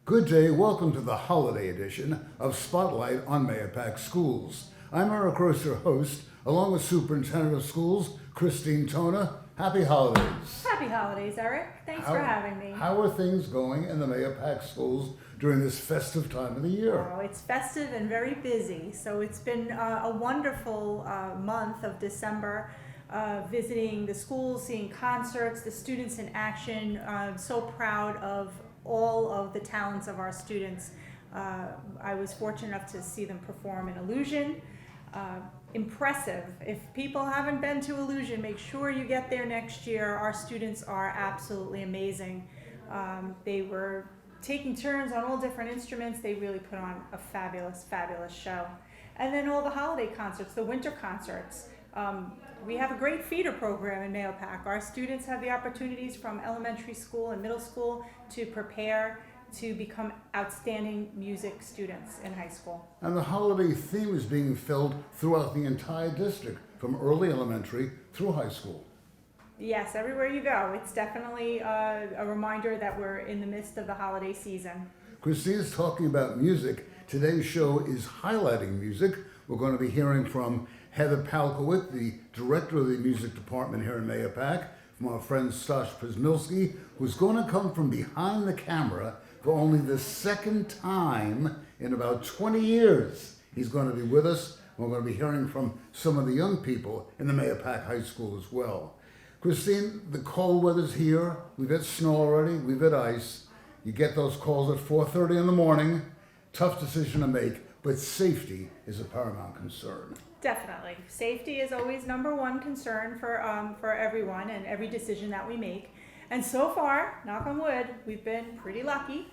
Good day, welcome to the holiday edition of Spotlight on Mahopac Schools. I'm Eric Gross, your host, along with Superintendent of Schools, Christine Tona. Happy holidays. Happy holidays, Eric. Thanks for having me. How are things going in the Mahopac schools during this festive time of the year? Oh, it's festive and very busy. So it's been a wonderful month of December, visiting the schools, seeing concerts, the students in action. I'm so proud of all of the talents of our students. I was fortunate enough to see them perform in Illusion. Impressive. If people haven't been to Illusion, make sure you get there next year. Our students are absolutely amazing. They were taking turns on all different instruments. They really put on a fabulous, fabulous show. And then all the holiday concerts, the winter concerts. We have a great feeder program in Mahopac. Our students have the opportunities from elementary school and middle school to prepare to become outstanding music students in high school. And the holiday theme is being filled throughout the entire district, from early elementary through high school. Yes, everywhere you go. It's definitely a reminder that we're in the midst of the holiday season. Christine's talking about music. Today's show is highlighting music. We're going to be hearing from Heather Palkowitz, the director of the music department here in Mahopac, from our friend Stosh Przmilski, who's going to come from behind the camera for only the second time in about 20 years. He's going to be with us. We're going to be hearing from some of the young people in the Mahopac High School as well. Christine, the cold weather's here. We've had snow already. We've had ice. You get those calls at 4:30 in the morning. Tough decision to make, but safety is a paramount concern. Definitely. Safety is always number one concern for everyone and every decision that we make. And so far, knock on wood, we've been pretty lucky.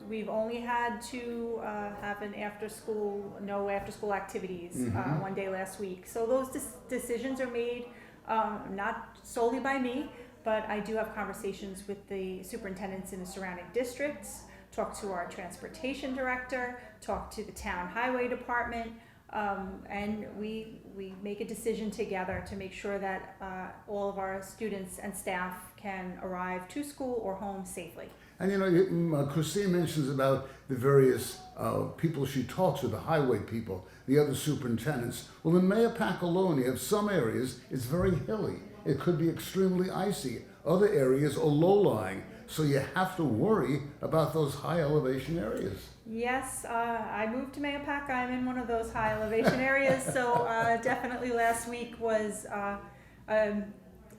We've only had to have no after school activities one day last week. So those decisions are made not solely by me, but I do have conversations with the superintendents in the surrounding districts, talk to our transportation director, talk to the town highway department, and we make a decision together to make sure that all of our students and staff can arrive to school or home safely. And you know, Christine mentions about the various people she talks with, the highway people, the other superintendents. Well, in Mahopac alone, you have some areas, it's very hilly. It could be extremely icy. Other areas are low-lying. So you have to worry about those high elevation areas. Yes, I moved to Mahopac. I'm in one of those high elevation areas. So definitely last week was a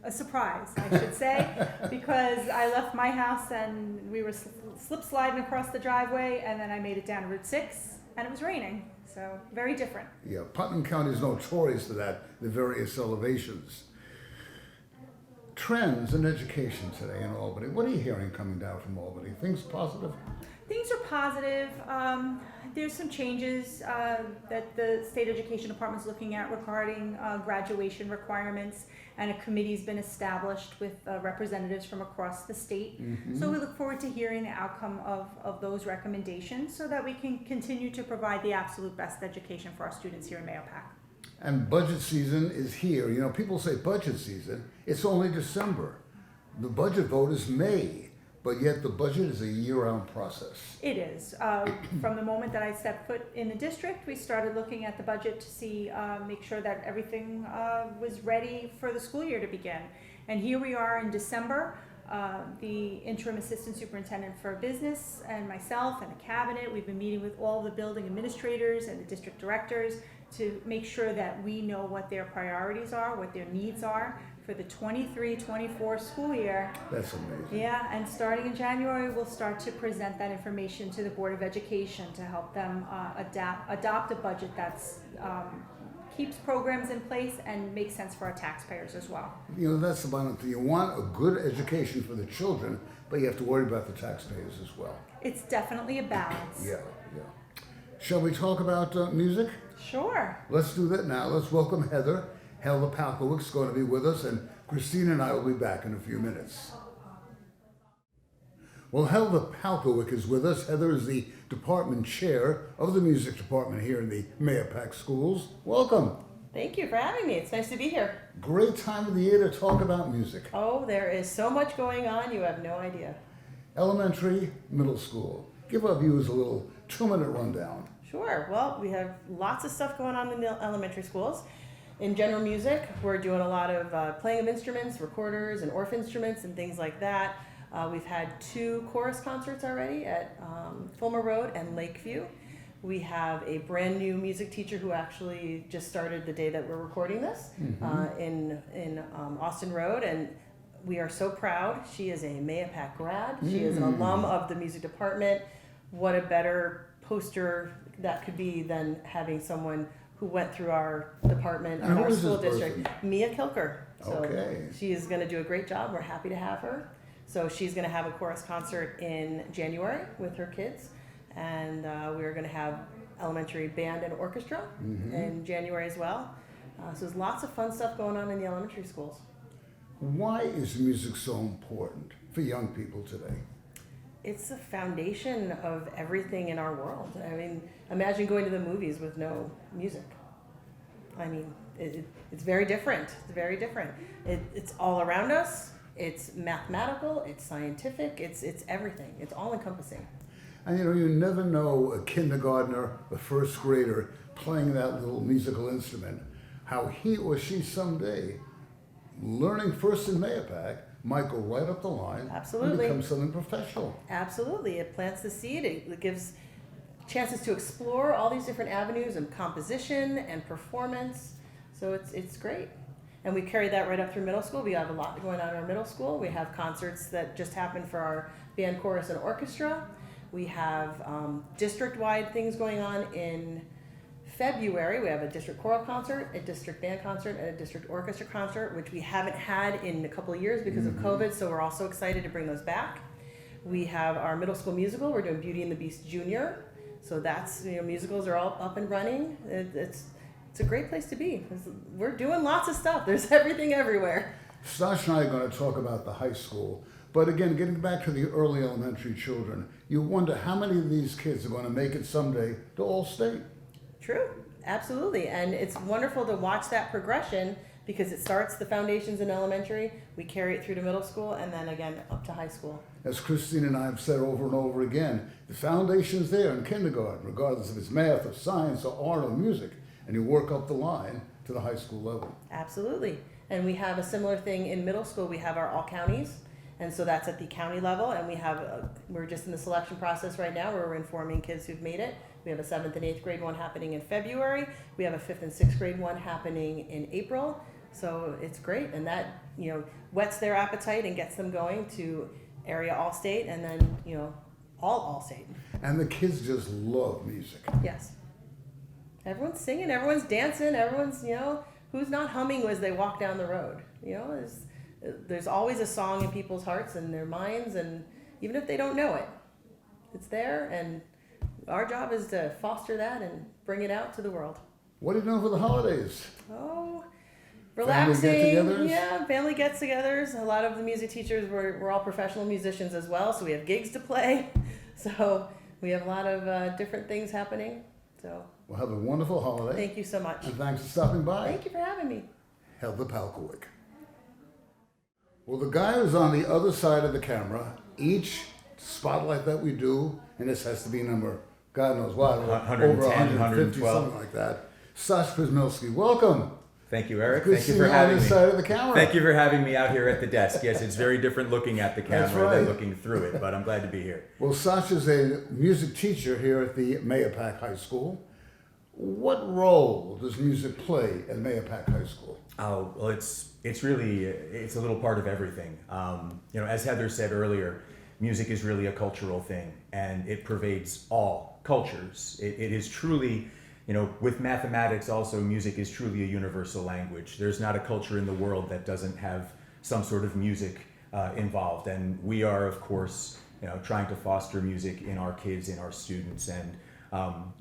surprise, I should say, because I left my house and we were slip sliding across the driveway, and then I made it down to Route 6 and it was raining. So very different. Yeah, Putnam County is notorious for that, the various elevations. Trends in education today in Albany. What are you hearing coming down from Albany? Things positive? Things are positive. There's some changes that the state education department is looking at regarding graduation requirements, and a committee's been established with representatives from across the state. So we look forward to hearing the outcome of those recommendations so that we can continue to provide the absolute best education for our students here in Mahopac. And budget season is here. You know, people say budget season. It's only December. The budget vote is May, but yet the budget is a year-round process. It is. From the moment that I stepped foot in the district, we started looking at the budget to see, make sure that everything was ready for the school year to begin. And here we are in December. The interim assistant superintendent for business and myself and the cabinet, we've been meeting with all the building administrators and the district directors to make sure that we know what their priorities are, what their needs are for the 23-24 school year. That's amazing. Yeah, and starting in January, we'll start to present that information to the Board of Education to help them adopt a budget that's keeps programs in place and makes sense for our taxpayers as well. You know, that's the bottom thing. You want a good education for the children, but you have to worry about the taxpayers as well. It's definitely a balance. Yeah. Shall we talk about music? Sure. Let's do that now. Let's welcome Heather. Heather Palkowitz is going to be with us, and Christine and I will be back in a few minutes. Well, Heather Palkowitz is with us. Heather is the department chair of the music department here in the Mahopac schools. Welcome. Thank you for having me. It's nice to be here. Great time of the year to talk about music. Oh, there is so much going on, you have no idea. elementary, middle school. Give our viewers a little 2-minute rundown. Sure. Well, we have lots of stuff going on in the elementary schools. In general music, we're doing a lot of playing of instruments, recorders, and orff instruments, and things like that. We've had 2 chorus concerts already at Fulmer Road and Lakeview. We have a brand new music teacher who actually just started the day that we're recording this in Austin Road, and we are so proud. She is a Mayapack grad. She is an alum of the music department. What a better poster that could be than having someone who went through our department and our school district. Mia Kilker. So Okay. she is going to do a great job. We're happy to have her. So she's going to have a chorus concert in January with her kids, and we're going to have elementary band and orchestra in January as well. So there's lots of fun stuff going on in the elementary schools. Why is music so important for young people today? It's the foundation of everything in our world. I mean, imagine going to the movies with no music. I mean, it's very different. It's very different. It's all around us. It's mathematical. It's scientific. It's everything. It's all encompassing. And you never know a kindergartner, a first grader playing that little musical instrument, how he or she someday, learning first in Mayapack, might go right up the line Absolutely. and become something professional. Absolutely. It plants the seed. It gives chances to explore all these different avenues of composition and performance. So it's great. And we carry that right up through middle school. We have a lot going on in our middle school. We have concerts that just happened for our band, chorus, and orchestra. We have district-wide things going on in February. We have a district choral concert, a district band concert, and a district orchestra concert, which we haven't had in a couple of years because of COVID, so we're also excited to bring those back. We have our middle school musical. We're doing Beauty and the Beast Junior. So that's, musicals are all up and running. It's a great place to be. We're doing lots of stuff. There's everything everywhere. Stash and I are going to talk about the high school. But again, getting back to the early elementary children, you wonder how many of these kids are going to make it someday to All-State. True, absolutely. And it's wonderful to watch that progression because it starts the foundations in elementary, we carry it through to middle school, and then again up to high school. As Christine and I have said over and over again, the foundation's there in kindergarten, regardless if it's math or science or art or music, and you work up the line to the high school level. Absolutely. And we have a similar thing in middle school. We have our all counties, and so that's at the county level, and we're just in the selection process right now where we're informing kids who've made it. We have a 7th and 8th grade one happening in February. We have a 5th and 6th grade one happening in April. So it's great, and that whets their appetite and gets them going to area All-State, and then All-State. And the kids just love music. Yes. Everyone's singing, everyone's dancing, everyone's who's not humming as they walk down the road. There's always a song in people's hearts and their minds, and even if they don't know it, it's there, and our job is to foster that and bring it out to the world. What are you doing for the holidays? Oh, Family relaxing. get-togethers? Yeah, family get-togethers. A lot of the music teachers, we're all professional musicians as well, so we have gigs to play. So we have a lot of different things happening. So Well, have a wonderful holiday. thank you so much. And thanks for stopping by. Thank you for having me. Heather Palkowick. Well, the guy who's on the other side of the camera, each spotlight that we do, and this has to be number, God knows what, 110, over 150, 112. something like that. Sash Przmilski, welcome. Thank you, Eric. Good Thank you seeing for you on having this me. side of the camera. Thank you for having me out here at the desk. Yes, it's very different looking at the That's camera right. than looking through it, but I'm glad to be here. Well, Sash is a music teacher here at the Mayapack High School. What role does music play at Mayapack High School? Oh, well, it's really a little part of everything. As Heather said earlier, music is really a cultural thing, and it pervades all cultures. It is truly, with mathematics also, music is truly a universal language. There's not a culture in the world that doesn't have some sort of music involved, and we are, of course, trying to foster music in our kids, in our students, and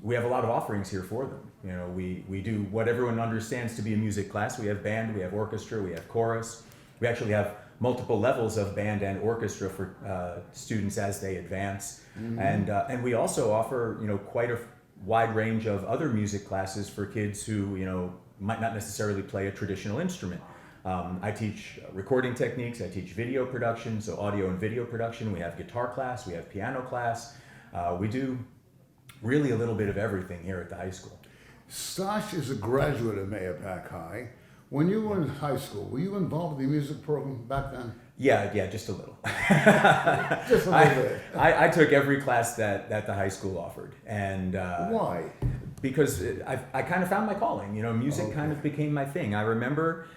we have a lot of offerings here for them. We do what everyone understands to be a music class. We have band, we have orchestra, we have chorus. We actually have multiple levels of band and orchestra for students as they advance. Mm-hmm. And we also offer, quite a wide range of other music classes for kids who, might not necessarily play a traditional instrument. I teach recording techniques, I teach video production, so audio and video production. We have guitar class, we have piano class. We do really a little bit of everything here at the high school. Stosh is a graduate of Mayapack High. When you were in high school, were you involved in the music program back then? Yeah, just a little. Just a little bit. I took every class that the high school offered, and Why? because I kind of found my calling. Music kind of became my thing. I remember,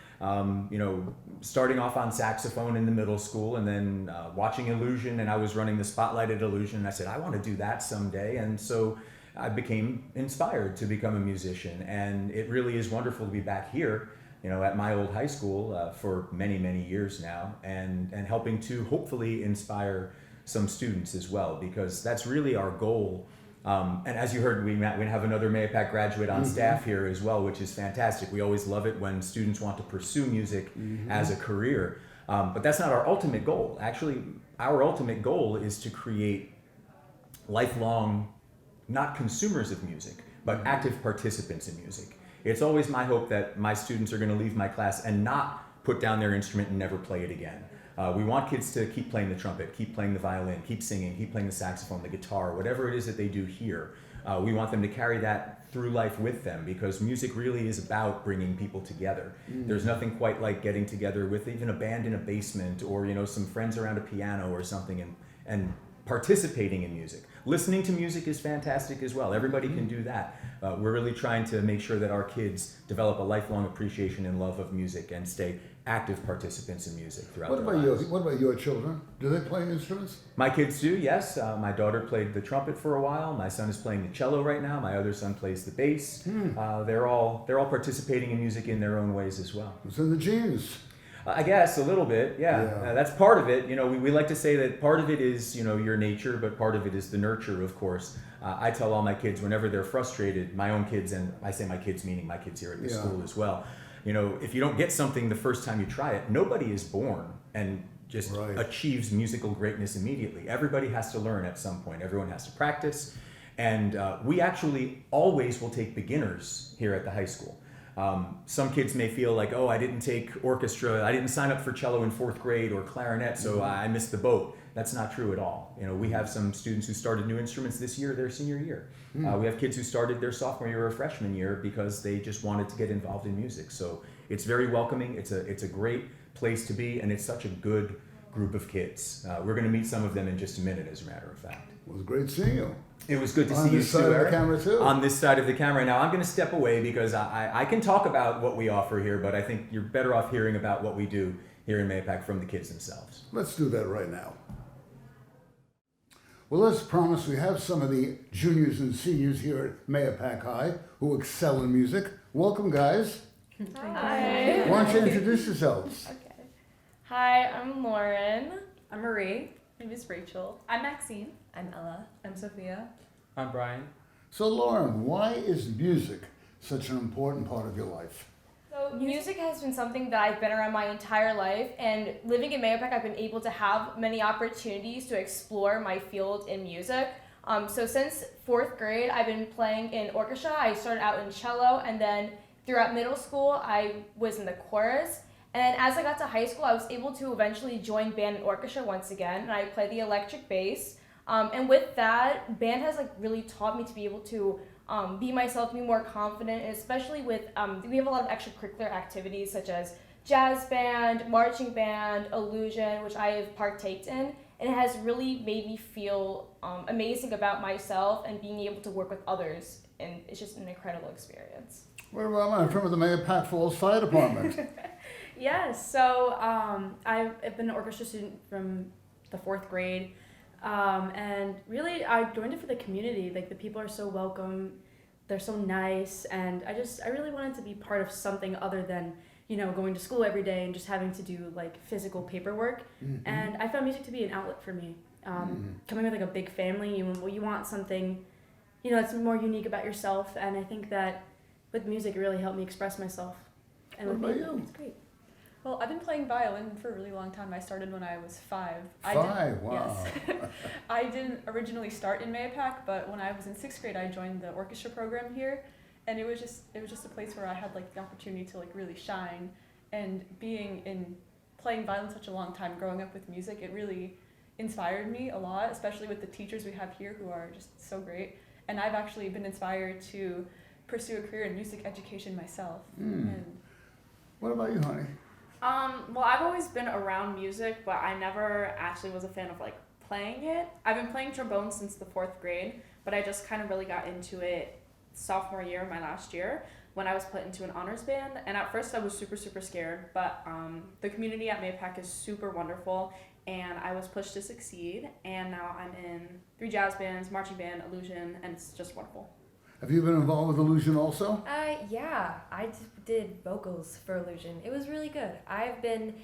starting off on saxophone in the middle school, and then watching Illusion, and I was running the spotlight at Illusion, and I said, I want to do that someday, and so I became inspired to become a musician, and it really is wonderful to be back here, at my old high school for many, many years now, and helping to hopefully inspire some students as well, because that's really our goal. And as you heard, we have another Mayapack graduate on staff here as well, which is fantastic. We always love it when students want to pursue music as a career. But that's not our ultimate goal. Actually, our ultimate goal is to create lifelong, not consumers of music, but active participants in music. It's always my hope that my students are going to leave my class and not put down their instrument and never play it again. We want kids to keep playing the trumpet, keep playing the violin, keep singing, keep playing the saxophone, the guitar, whatever it is that they do here. We want them to carry that through life with them, because music really is about bringing people together. There's nothing quite like getting together with even a band in a basement, or some friends around a piano or something, and participating in music. Listening to music is fantastic as well. Everybody can do that. We're really trying to make sure that our kids develop a lifelong appreciation and love of music and stay active participants in music throughout their lives. What about your children? Do they play instruments? My kids do, yes. My daughter played the trumpet for a while. My son is playing the cello right now. My other son plays the bass. They're all participating in music in their own ways as well. It's in the genes. I guess a little bit, yeah. That's part of it. We like to say that part of it is, your nature, but part of it is the nurture, of course. I tell all my kids whenever they're frustrated, my own kids, and I say my kids meaning my kids here at the school as well. If you don't get something the first time you try it, nobody is born and just achieves musical greatness immediately. Everybody has to learn at some point. Everyone has to practice. And we actually always will take beginners here at the high school. Some kids may feel like, I didn't take orchestra, I didn't sign up for cello in 4th grade or clarinet, so I missed the boat. That's not true at all. We have some students who started new instruments this year, their senior year. We have kids who started their sophomore year or freshman year because they just wanted to get involved in music. So it's very welcoming. It's a great place to be, and it's such a good group of kids. We're going to meet some of them in just a minute, as a matter of fact. It was great seeing you. It was good to On see you this too, side of the Eric. camera, too. On this side of the camera. Now I'm going to step away because I can talk about what we offer here, but I think you're better off hearing about what we do here in Mayapack from the kids themselves. Let's do that right now. Well, as promised, we have some of the juniors and seniors here at Mayapack High who excel in music. Welcome, guys. Hi. Why don't you introduce yourselves? Okay. Hi, I'm Lauren. I'm Marie. My name is Rachel. I'm Maxine. I'm Ella. I'm Sophia. I'm Brian. So, Lauren, why is music such an important part of your life? So music has been something that I've been around my entire life, and living in Mayapack, I've been able to have many opportunities to explore my field in music. So since 4th grade, I've been playing in orchestra. I started out in cello, and then throughout middle school, I was in the chorus. And then as I got to high school, I was able to eventually join band and orchestra once again, and I played the electric bass. And with that, band has really taught me to be able to be myself, be more confident, and especially with, we have a lot of extracurricular activities such as jazz band, marching band, Illusion, which I have partaked in, and it has really made me feel amazing about myself and being able to work with others, and it's just an incredible experience. What about I'm from the Mayapack Falls Fire Department? Yes, so I've been an orchestra student from the 4th grade, and really I joined it for the community. The people are so welcome, they're so nice, and I really wanted to be part of something other than going to school every day and just having to do physical paperwork. And I found music to be an outlet for me. Coming with a big family, you want something that's more unique about yourself, and I think that with music it really helped me express myself. And What with about people, you? it's great. Well, I've been playing violin for a really long time. I started when I was 5. Wow. Yes. I didn't originally start in Mayapack, but when I was in 6th grade, I joined the orchestra program here, and it was just a place where I had the opportunity to really shine. and playing violin such a long time, growing up with music, it really inspired me a lot, especially with the teachers we have here who are just so great. And I've actually been inspired to pursue a career in music education myself. And What about you, honey? Well, I've always been around music, but I never actually was a fan of like playing it. I've been playing trombone since the 4th grade, but I just kind of really got into it sophomore year, my last year, when I was put into an honors band. And at first I was super, super scared, but the community at Mayapack is super wonderful, and I was pushed to succeed, and now I'm in 3 jazz bands, marching band, illusion, and it's just wonderful. Have you been involved with Illusion also? Yeah, I did vocals for Illusion. It was really good. I've been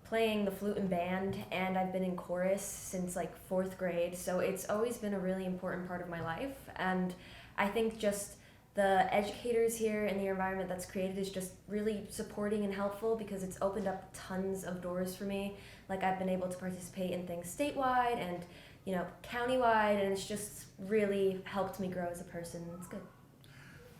playing the flute and band, and I've been in chorus since like 4th grade, so it's always been a really important part of my life. And I think just the educators here and the environment that's created is just really supporting and helpful, because it's opened up tons of doors for me. Like, I've been able to participate in things statewide and, you know, countywide, and it's just really helped me grow as a person. It's good.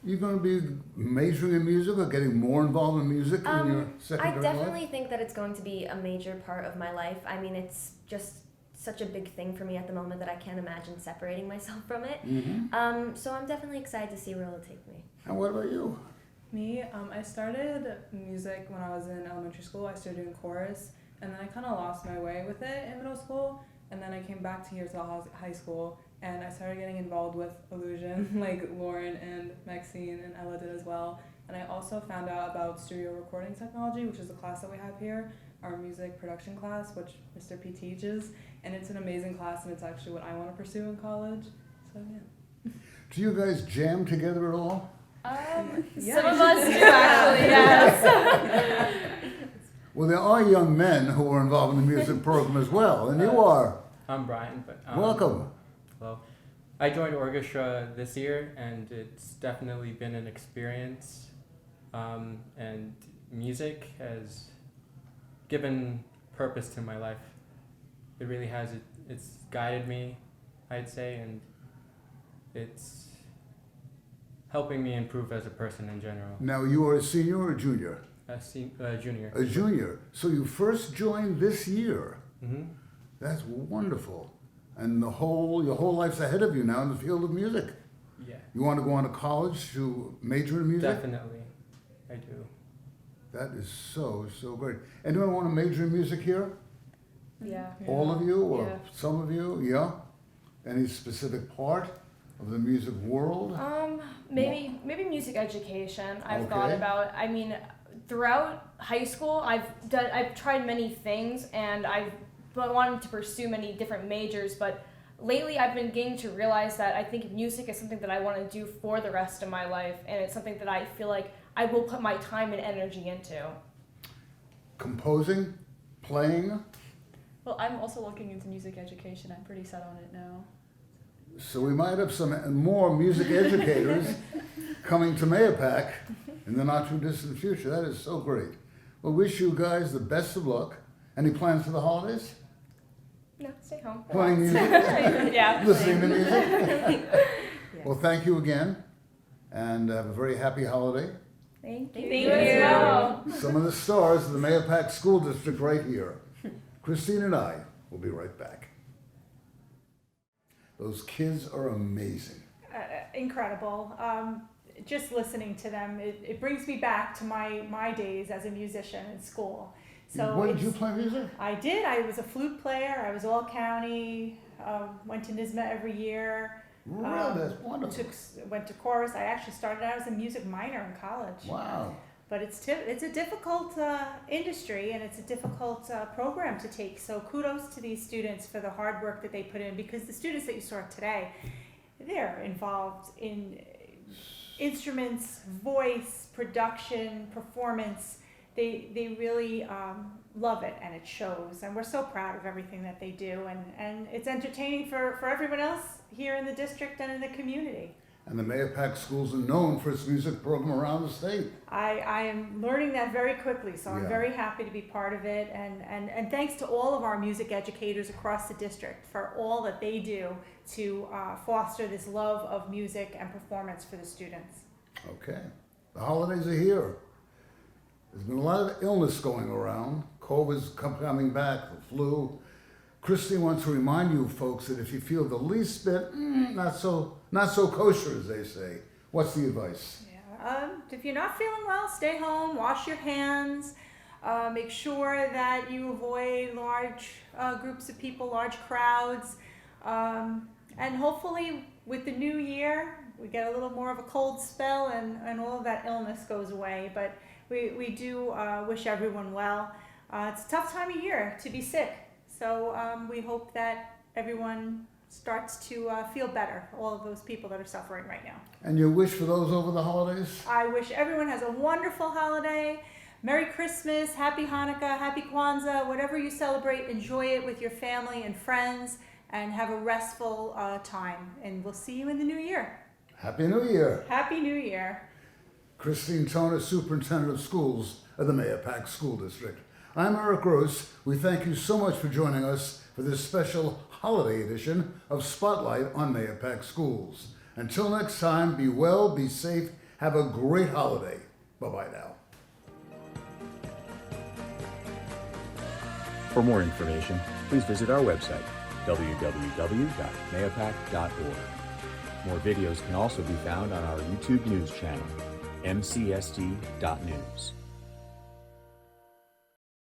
You going to be majoring in music or getting more involved in music in your I secondary definitely life? think that it's going to be a major part of my life. I mean, it's just such a big thing for me at the moment that I can't imagine separating myself from it. So I'm definitely excited to see where it'll take me. And what about you? Me, I started music when I was in elementary school. I started doing chorus, and then I kind of lost my way with it in middle school, and then I came back to here to high school, and I started getting involved with Illusion, like Lauren and Maxine and Ella did as well. And I also found out about studio recording technology, which is a class that we have here, our music production class, which Mr. P teaches, and it's an amazing class, and it's actually what I want to pursue in college. So yeah. Do you guys jam together at all? Some of us do actually, yes. Well, there are young men who are involved in the music program as well, and you are. I'm Brian, but Welcome. Hello. I joined orchestra this year, and it's definitely been an experience. And music has given purpose to my life. It really has. It's guided me, I'd say, and it's helping me improve as a person in general. Now, you are a senior or a junior? Junior. A junior. So you first joined this year. Mm-hmm. That's wonderful. And your whole life's ahead of you now in the field of music. Yeah. You want to go on to college to major in music? Definitely, I do. That is so great. Anyone want to major in music here? Yeah. All of you or Yeah. some of you? Yeah? Any specific part of the music world? Maybe music education. I've thought Okay. about. I mean, throughout high school, I've tried many things, and I've wanted to pursue many different majors. But lately, I've been getting to realize that I think music is something that I want to do for the rest of my life, and it's something that I feel like I will put my time and energy into. Composing? Playing? well, I'm also looking into music education. I'm pretty set on it now. So we might have some more music educators coming to Mayapack in the not too distant future. That is so great. Well, wish you guys the best of luck. Any plans for the holidays? No, stay home. Playing music? Yeah. Listening to music? Well, thank you again, and have a very happy holiday. Thank you. Thank You as you. well. Some of the stars of the Mayapack School District right here. Christine and I will be right back. Those kids are amazing. Incredible. Just listening to them, it brings me back to my days as a musician in school. So What, did you play music? I did. I was a flute player. I was all county. Went to NISMA every year. Really? That's wonderful. Went to chorus. I actually started out as a music minor in college. Wow. But it's a difficult industry, and it's a difficult program to take. So kudos to these students for the hard work that they put in, because the students that you saw today, they're involved in instruments, voice, production, performance. They really love it, and it shows. And we're so proud of everything that they do, and it's entertaining for everyone else here in the district and in the community. And the Mayapack Schools are known for its music program around the state. I am learning that very quickly, so I'm Yeah. very happy to be part of it. And thanks to all of our music educators across the district for all that they do to foster this love of music and performance for the students. Okay. The holidays are here. There's been a lot of illness going around. COVID's coming back, the flu. Christy wants to remind you folks that if you feel the least bit not so kosher, as they say, what's the advice? If you're not feeling well, stay home, wash your hands, make sure that you avoid large groups of people, large crowds, and hopefully with the new year, we get a little more of a cold spell and all of that illness goes away. But we do wish everyone well. It's a tough time of year to be sick, so we hope that everyone starts to feel better, all of those people that are suffering right now. And your wish for those over the holidays? I wish everyone has a wonderful holiday. Merry Christmas, Happy Hanukkah, Happy Kwanzaa, whatever you celebrate, enjoy it with your family and friends and have a restful time. And we'll see you in the new year. Happy New Year. Happy New Year. Christine Tona, Superintendent of Schools of the Mahopac School District. I'm Eric Gross. We thank you so much for joining us for this special holiday edition of Spotlight on Mahopac Schools. Until next time, be well, be safe, have a great holiday. Bye-bye now. For more information, please visit our website, www.mahopac.org. More videos can also be found on our YouTube news channel, mcsd.news.